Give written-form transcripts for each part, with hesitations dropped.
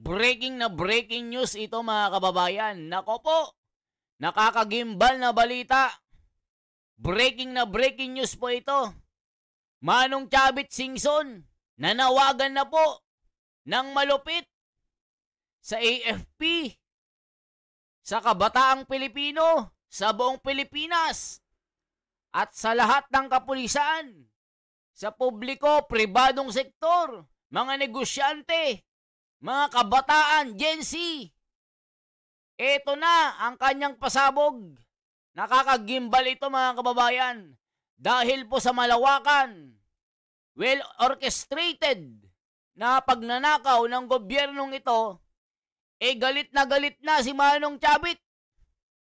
Breaking news ito mga kababayan. Nako po, nakakagimbal na balita. Breaking news po ito. Manong Chavit Singson, nanawagan na po ng malupit sa AFP, sa kabataang Pilipino, sa buong Pilipinas, at sa lahat ng kapulisan, sa publiko, pribadong sektor, mga negosyante, mga kabataan, Gen Z. Ito na ang kanyang pasabog. Nakakagimbal ito mga kababayan. Dahil po sa malawakan, well-orchestrated na pagnanakaw ng gobyernong ito, galit na si Manong Chavit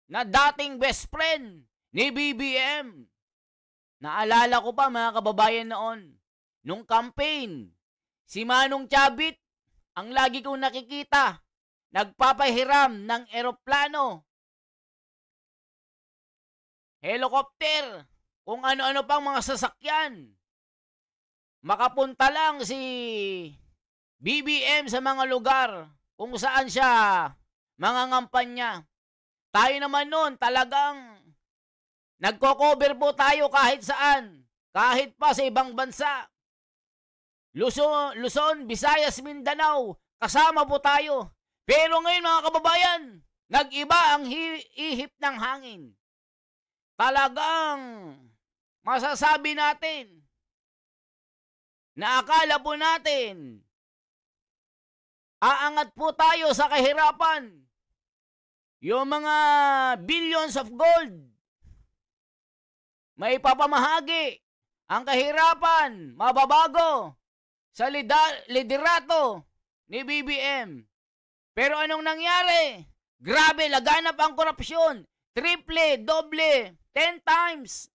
na dating best friend ni BBM. Naalala ko pa mga kababayan noon, nung campaign, si Manong Chavit ang lagi kong nakikita, nagpapahiram ng eroplano, helicopter, kung ano-ano pang mga sasakyan. Makapunta lang si BBM sa mga lugar kung saan siya mangangampanya. Tayo naman noon talagang nagko-cover po tayo kahit saan, kahit pa sa ibang bansa. Luzon, Visayas, Mindanao, kasama po tayo. Pero ngayon mga kababayan, nag-iba ang ihip ng hangin. Talagang masasabi natin na akala po natin aangat po tayo sa kahirapan. Yung mga billions of gold, may papamahagi. Ang kahirapan, mababago sa liderato ni BBM. Pero anong nangyari? Grabe, laganap ang korupsyon. Triple, doble, 10 times.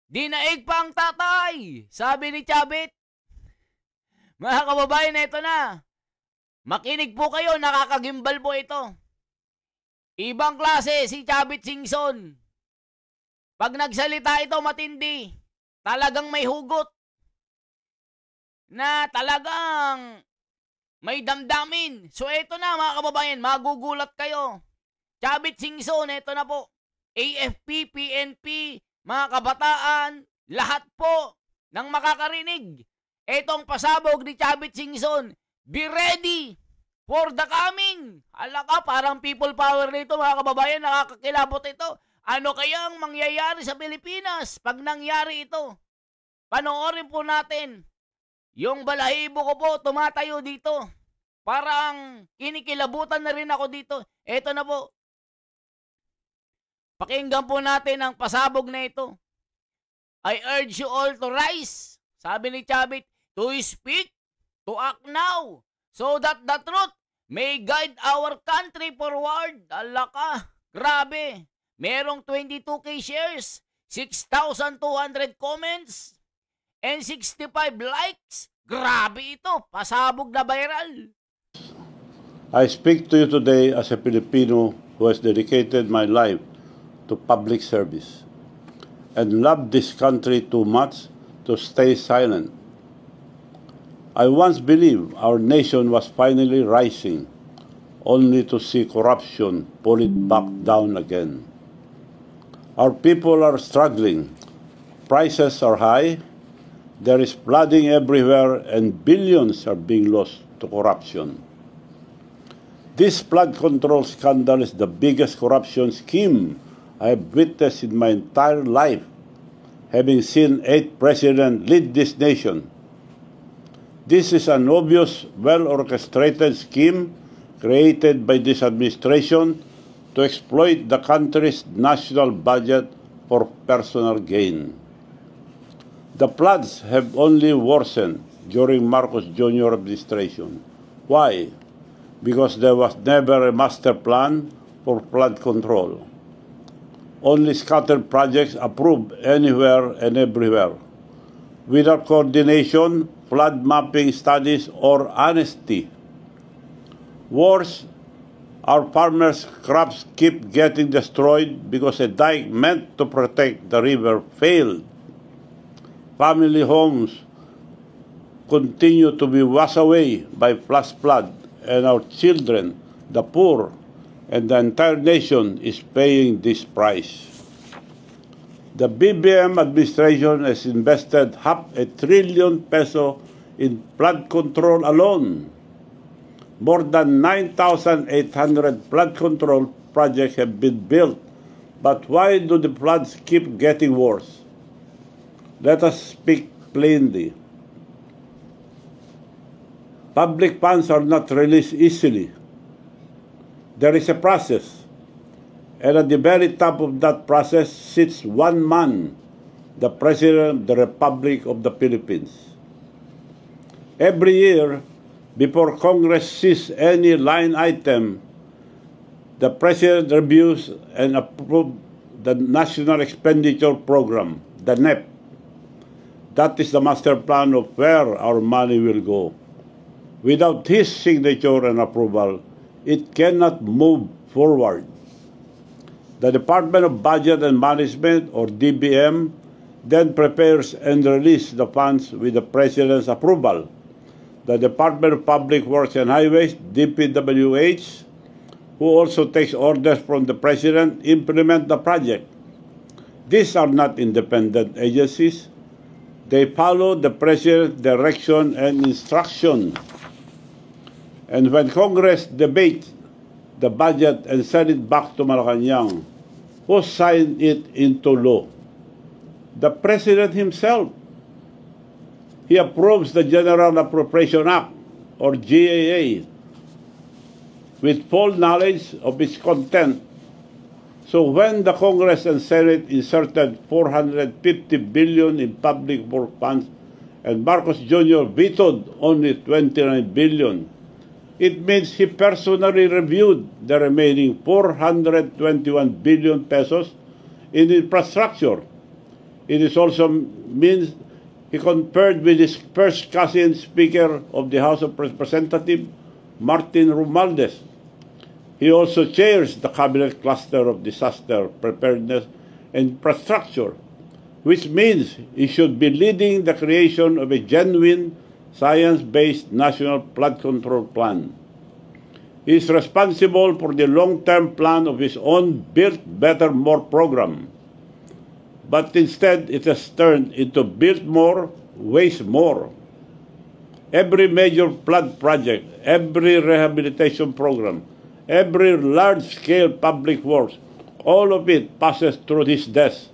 Dinaig pa ang tatay, sabi ni Chavit. Mga kababayan, ito na. Makinig po kayo, nakakagimbal po ito. Ibang klase si Chavit Singson. Pag nagsalita ito matindi, talagang may hugot. Na talagang may damdamin. So ito na mga kababayan, magugulat kayo. Chavit Singson, ito na po. AFP, PNP, mga kabataan, lahat po ng makakarinig. Itong pasabog ni Chavit Singson, be ready for the coming. Alaka, parang people power nito mga kababayan, nakakakilabot ito. Ano kayang mangyayari sa Pilipinas pag nangyari ito? Panoorin po natin. Yung balahibo ko po, tumatayo dito. Parang kinikilabutan na rin ako dito. Ito na po. Pakinggan po natin ang pasabog na ito. I urge you all to rise, sabi ni Chavit, to speak, to act now, so that the truth may guide our country forward. Alaka, grabe. Merong 22k shares, 6,200 comments, and 65 likes. Grabe ito, pasabog na viral. I speak to you today as a Filipino who has dedicated my life to public service and love this country too much to stay silent. I once believed our nation was finally rising, only to see corruption pull it back down again. Our people are struggling. Prices are high. There is flooding everywhere and billions are being lost to corruption. This flood control scandal is the biggest corruption scheme I have witnessed in my entire life, having seen 8 presidents lead this nation. This is an obvious, well-orchestrated scheme created by this administration to exploit the country's national budget for personal gain. The floods have only worsened during Marcos Jr. administration. Why? Because there was never a master plan for flood control. Only scattered projects approved anywhere and everywhere, without coordination, flood mapping studies, or honesty. Worse, our farmers' crops keep getting destroyed because a dike meant to protect the river failed. Family homes continue to be washed away by flash flood, and our children, the poor, and the entire nation is paying this price. The BBM administration has invested ₱500 billion in flood control alone. More than 9,800 flood control projects have been built. But why do the floods keep getting worse? Let us speak plainly. Public funds are not released easily. There is a process, and at the very top of that process sits one man, the President of the Republic of the Philippines. Every year, before Congress sees any line item, the President reviews and approves the National Expenditure Program, the NEP. That is the master plan of where our money will go. Without his signature and approval, it cannot move forward. The Department of Budget and Management, or DBM, then prepares and releases the funds with the President's approval. The Department of Public Works and Highways, DPWH, who also takes orders from the President, implement the project. These are not independent agencies. They follow the President's direction and instruction. And when Congress debates the budget and send it back to Malacanang, who signed it into law? The President himself. He approves the General Appropriation Act, or GAA, with full knowledge of its content. So when the Congress and Senate inserted $450 billion in public work funds and Marcos Jr. vetoed only $29 billion, it means he personally reviewed the remaining $421 billion in infrastructure. It is also means he conferred with his first cousin Speaker of the House of Representatives, Martin Romualdez. He also chairs the Cabinet Cluster of Disaster Preparedness and Infrastructure, which means he should be leading the creation of a genuine, science-based national flood control plan. He is responsible for the long-term plan of his own Build Better More program. But instead, it has turned into Build More, Waste More. Every major flood project, every rehabilitation program, every large-scale public works, all of it passes through his desk.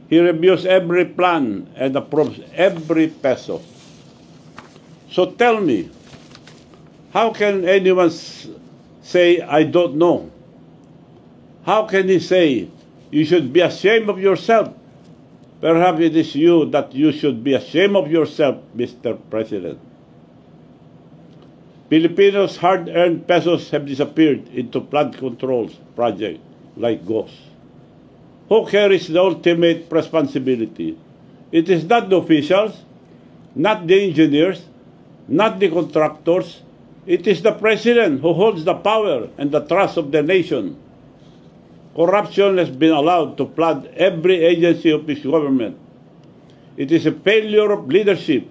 He reviews every plan and approves every peso. So tell me, how can anyone say, I don't know? How can he say, you should be ashamed of yourself? Perhaps it is you that you should be ashamed of yourself, Mr. President. Filipinos' hard-earned pesos have disappeared into flood controls projects like ghosts. Who carries the ultimate responsibility? It is not the officials, not the engineers, not the contractors. It is the President who holds the power and the trust of the nation. Corruption has been allowed to flood every agency of his government. It is a failure of leadership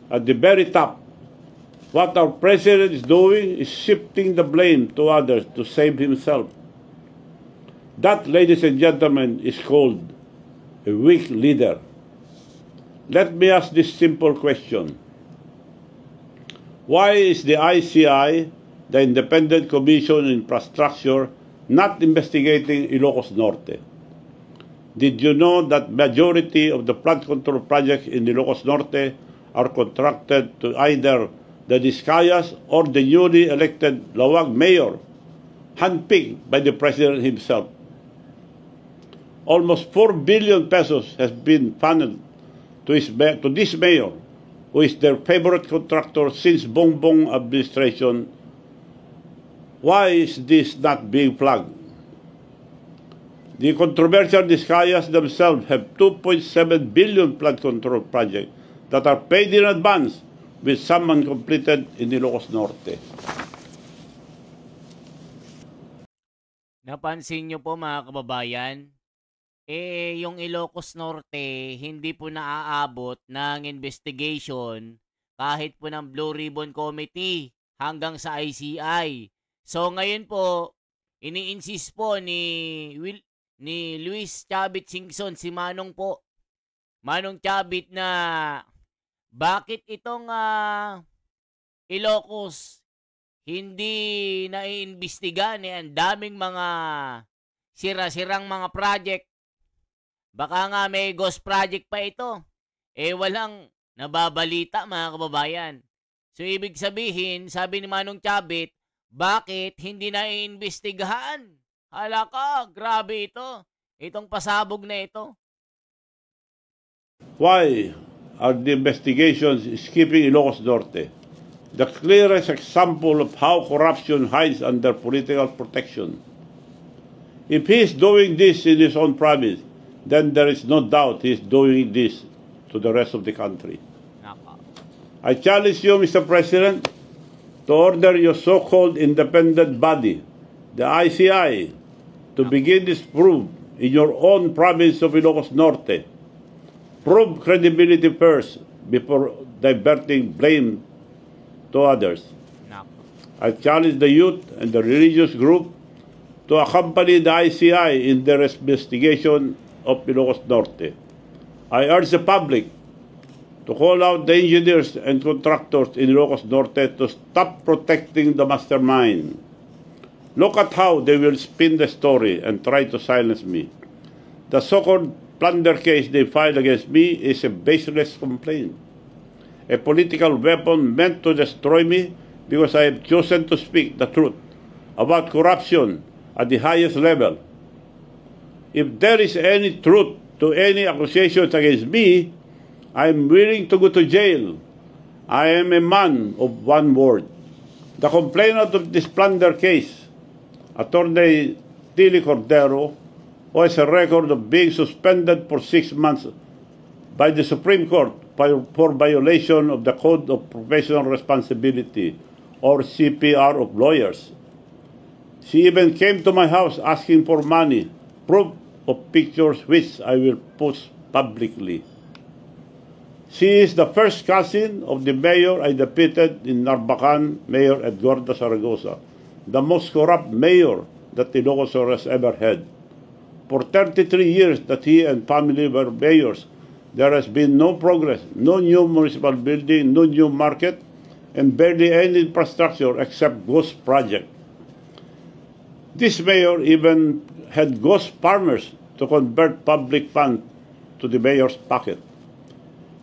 at the very top. What our President is doing is shifting the blame to others to save himself. That, ladies and gentlemen, is called a weak leader. Let me ask this simple question. Why is the ICI, the Independent Commission on Infrastructure, not investigating Ilocos Norte? Did you know that majority of the flood control projects in Ilocos Norte are contracted to either the Discayas or the newly elected Lawag mayor, handpicked by the President himself? Almost 4 billion pesos has been funneled to this mayor, who is their favorite contractor since Bongbong administration. Why is this not being flagged? The controversial Discayas themselves have 2.7 billion flood control projects that are paid in advance, with some uncompleted in Ilocos Norte. Napansin nyo po mga kababayan, yung Ilocos Norte hindi po naaabot ng investigation kahit po ng Blue Ribbon Committee hanggang sa ICI. So ngayon po, ini-insist po ni Luis Chavit Singson, si Manong po, Manong Chavit, na bakit itong Ilocos hindi naiimbestiga ni ang daming mga sira-sirang mga project. Baka nga may ghost project pa ito. Walang nababalita, mga kababayan. So ibig sabihin, sabi ni Manong Chavit, bakit hindi naiimbestigahan? Hala ka, grabe ito. Itong pasabog na ito. Why are the investigations skipping Ilocos Norte? The clearest example of how corruption hides under political protection. If he is doing this in his own province, then there is no doubt he is doing this to the rest of the country. I challenge you, Mr. President, to order your so-called independent body, the ICI, to begin this probe in your own province of Ilocos Norte. Prove credibility first before diverting blame to others. I challenge the youth and the religious group to accompany the ICI in their investigation of Ilocos Norte. I urge the public to call out the engineers and contractors in Ilocos Norte to stop protecting the mastermind. Look at how they will spin the story and try to silence me. The so-called plunder case they filed against me is a baseless complaint, a political weapon meant to destroy me because I have chosen to speak the truth about corruption at the highest level. If there is any truth to any accusations against me, I am willing to go to jail. I am a man of one word. The complainant of this plunder case, Attorney Tilly Cordero, who has a record of being suspended for 6 months by the Supreme Court for violation of the Code of Professional Responsibility, or CPR, of lawyers. She even came to my house asking for money, proof of pictures which I will post publicly. She is the first cousin of the mayor I defeated in Narvacan, Mayor Edgardo Zaragoza, the most corrupt mayor that Ilocos has ever had. For 33 years that he and family were mayors, there has been no progress, no new municipal building, no new market, and barely any infrastructure except ghost project. This mayor even had ghost farmers to convert public funds to the mayor's pocket.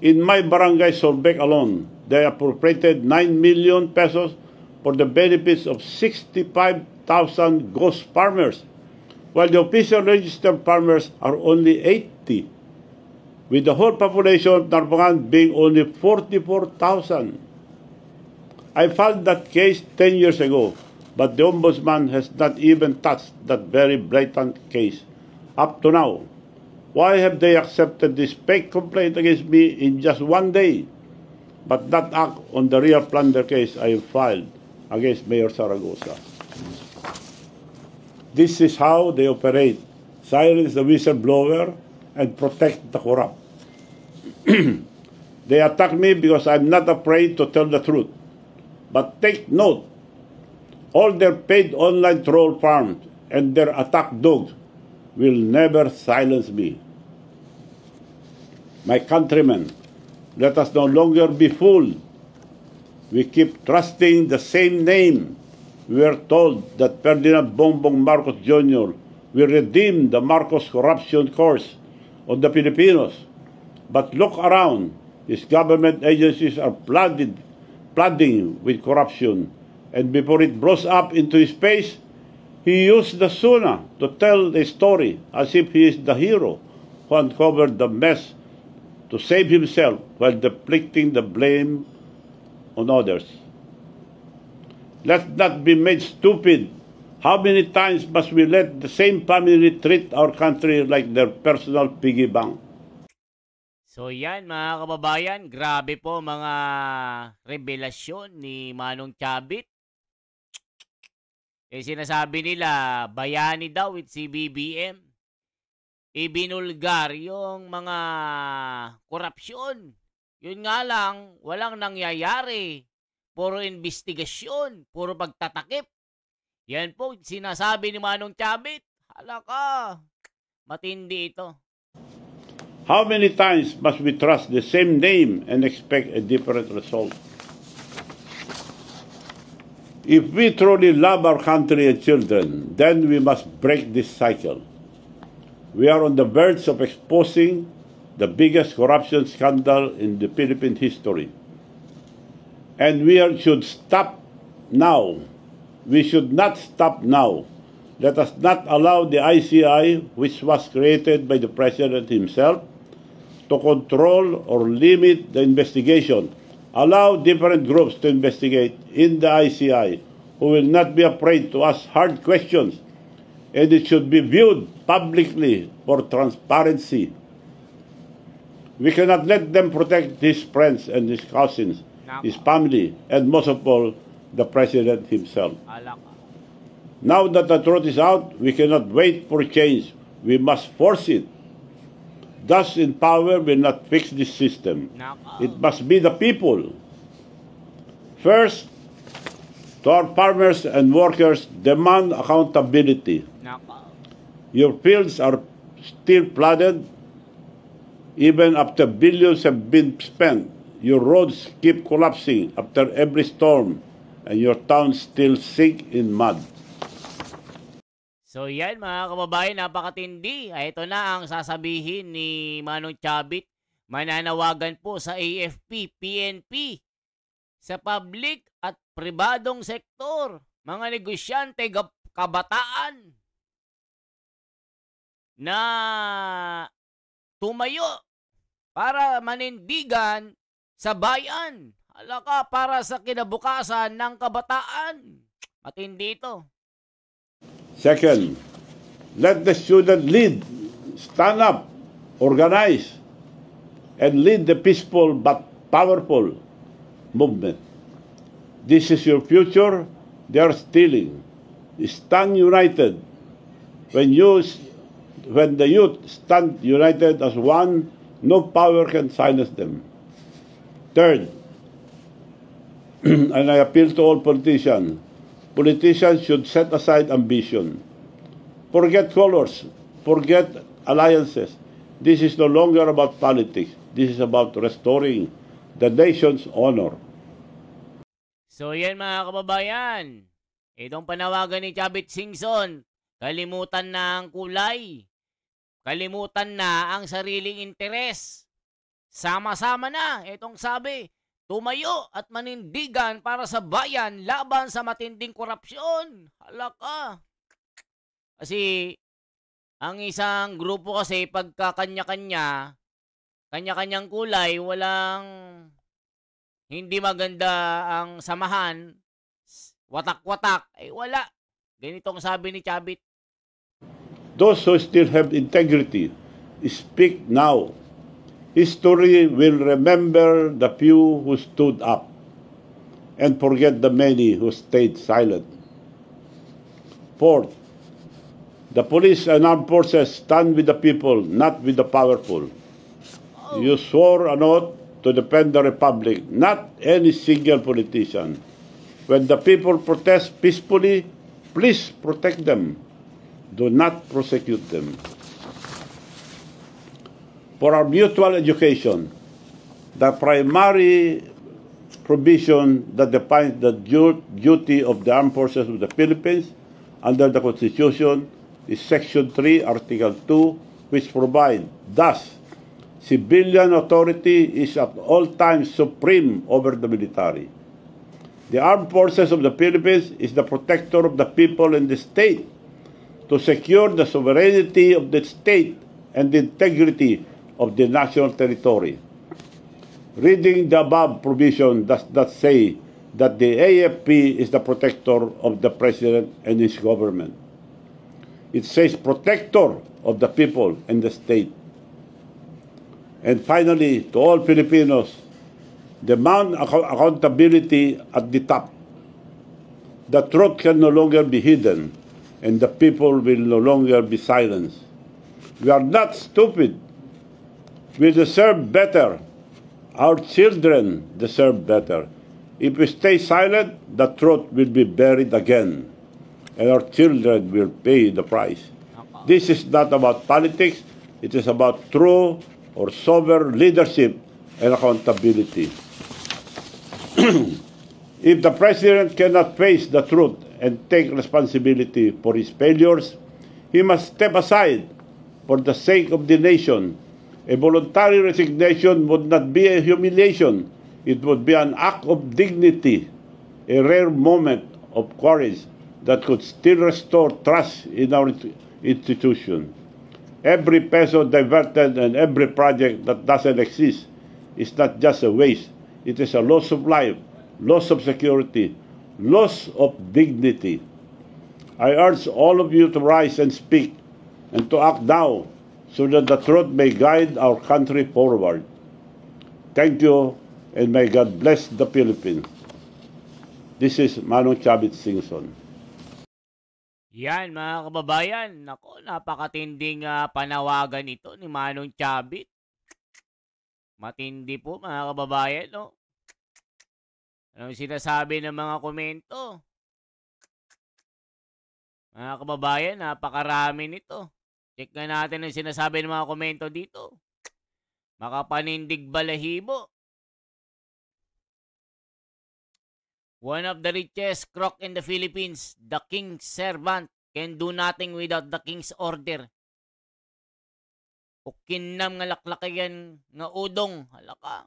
In my barangay Solbec alone, they appropriated 9 million pesos for the benefits of 65,000 ghost farmers, while the official registered farmers are only 80, with the whole population of Narvacan being only 44,000. I filed that case 10 years ago, but the Ombudsman has not even touched that very blatant case up to now. Why have they accepted this fake complaint against me in just one day, but not act on the real plunder case I have filed against Mayor Zaragoza? This is how they operate: silence the whistleblower and protect the corrupt. They attack me because I'm not afraid to tell the truth. But take note, all their paid online troll farms and their attack dogs will never silence me. My countrymen, let us no longer be fooled. We keep trusting the same name. We are told that Ferdinand Bongbong Marcos Jr. will redeem the Marcos corruption curse on the Filipinos. But look around, his government agencies are flooding with corruption. And before it blows up into his face, he used the SUNA to tell a story as if he is the hero who uncovered the mess to save himself while deflecting the blame on others. Let's not be made stupid. How many times must we let the same family treat our country like their personal piggy bank? So yan mga kababayan, grabe po mga revelasyon ni Manong Chavit. Sinasabi nila, bayani daw with si BBM. Ibinulgar yung mga korupsyon, Yun nga lang, walang nangyayari. Puro investigasyon, puro pagtatakip. Yan po, sinasabi ni Manong Chavit. Hala ka, matindi ito. How many times must we trust the same name and expect a different result? If we truly love our country and children, then we must break this cycle. We are on the verge of exposing the biggest corruption scandal in the Philippine history. And we should stop now. We should not stop now. Let us not allow the ICI, which was created by the President himself, to control or limit the investigation. Allow different groups to investigate in the ICI who will not be afraid to ask hard questions, and it should be viewed publicly for transparency. We cannot let them protect his friends and his cousins, his family, and most of all, the President himself. Now that the truth is out, we cannot wait for change. We must force it. Thus in power will not fix this system. It must be the people. First, to our farmers and workers, demand accountability. Your fields are still flooded, even after billions have been spent. Your roads keep collapsing after every storm, and your towns still sink in mud. So yan mga kababayan, napakatindi. Ito na ang sasabihin ni Manong Chavit. Mananawagan po sa AFP, PNP, sa public at pribadong sektor, mga negosyante, kabataan, na tumayo para manindigan sa bayan. Alaka, para sa kinabukasan ng kabataan. Matindi ito. Second, let the student lead, stand up, organize, and lead the peaceful but powerful movement. This is your future. They are stealing. Stand united. When the youth stand united as one, no power can silence them. Third, and I appeal to all politicians, politicians should set aside ambition. Forget colors, forget alliances. This is no longer about politics. This is about restoring the nation's honor. So yan mga kababayan, itong panawagan ni Chavit Singson, kalimutan na ang kulay, kalimutan na ang sariling interes. Sama-sama na, itong sabi, tumayo at manindigan para sa bayan laban sa matinding korupsyon. Hala ka. Kasi, ang isang grupo kasi pagkakanya-kanya, kanya-kanyang kulay, walang hindi maganda ang samahan, watak-watak, ay wala. Ganitong sabi ni Chavit. Those who still have integrity, speak now. History will remember the few who stood up and forget the many who stayed silent. Fourth, the police and armed forces stand with the people, not with the powerful. You swore an oath to defend the republic, not any single politician. When the people protest peacefully, please protect them. Do not prosecute them. For our mutual education, the primary provision that defines the duty of the armed forces of the Philippines under the Constitution is Section 3, Article 2, which provides, thus, civilian authority is at all times supreme over the military. The armed forces of the Philippines is the protector of the people and the state to secure the sovereignty of the state and the integrity of the national territory. Reading the above provision does not say that the AFP is the protector of the President and his government. It says protector of the people and the state. And finally, to all Filipinos, demand accountability at the top. The truth can no longer be hidden, and the people will no longer be silenced. We are not stupid. We deserve better. Our children deserve better. If we stay silent, the truth will be buried again, and our children will pay the price. This is not about politics. It is about true or sober leadership and accountability. If the president cannot face the truth and take responsibility for his failures, he must step aside for the sake of the nation. A voluntary resignation would not be a humiliation. It would be an act of dignity, a rare moment of courage that could still restore trust in our institution. Every peso diverted and every project that doesn't exist is not just a waste. It is a loss of life, loss of security, loss of dignity. I urge all of you to rise and speak and to act now so that the truth may guide our country forward. Thank you, and may God bless the Philippines. This is Manong Chavit Singson. Yan mga kababayan, nako, napakatinding panawagan ito ni Manong Chavit. Matindi po mga kababayan, no? Anong sinasabi ng mga komento? Mga kababayan, napakarami nito. Check nga natin ang sinasabi ng mga komento dito. Makapanindig balahibo. One of the richest crook in the Philippines, the king's servant, can do nothing without the king's order. Ukinam nga laklakayan nga udong, halaka.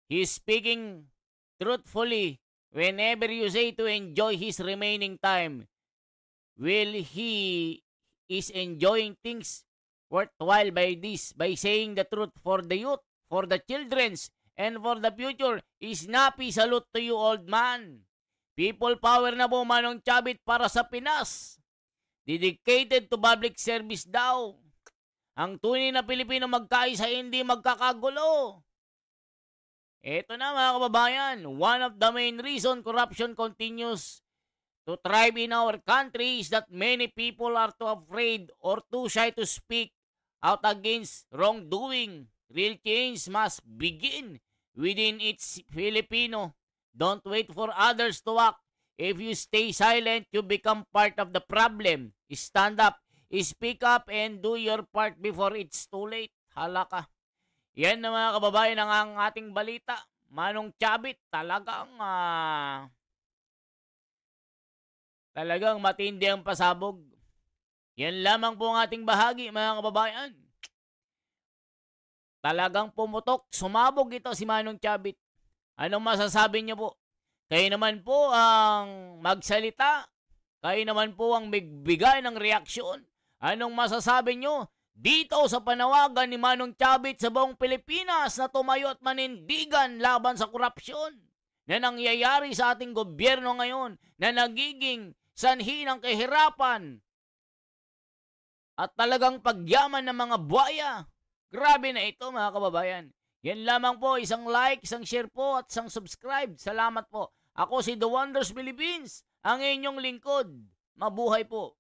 He is speaking truthfully whenever you say to enjoy his remaining time. Will he is enjoying things worthwhile by saying the truth for the youth, for the children's, and for the future? Snappy salute to you, old man. People power na po Manong Chavit para sa Pinas. Dedicated to public service daw. Ang tunay na Pilipino magkaisa, hindi magkakagulo. Ito na mga kababayan, one of the main reason corruption continues to thrive in our country is that many people are too afraid or too shy to speak out against wrongdoing. Real change must begin within each Filipino. Don't wait for others to act. If you stay silent, you become part of the problem. Stand up, speak up, and do your part before it's too late. Halaka. Yan na mga kababayan ang ating balita. Manong Chavit, talagang matindi ang pasabog. Yan lamang po ang ating bahagi mga kababayan. Talagang pumutok, sumabog ito si Manong Chavit. Anong masasabi niyo po? Kayo naman po ang magsalita. Kayo naman po ang magbigay ng reaksyon. Anong masasabi niyo dito sa panawagan ni Manong Chavit sa buong Pilipinas na tumayo at manindigan laban sa korupsyon na nangyayari sa ating gobyerno ngayon, na nagiging sanhi ng kahirapan at talagang pagyaman ng mga buhaya? Grabe na ito mga kababayan. Yan lamang po, isang like, isang share po at isang subscribe. Salamat po. Ako si The Wonders Philippines, ang inyong lingkod. Mabuhay po.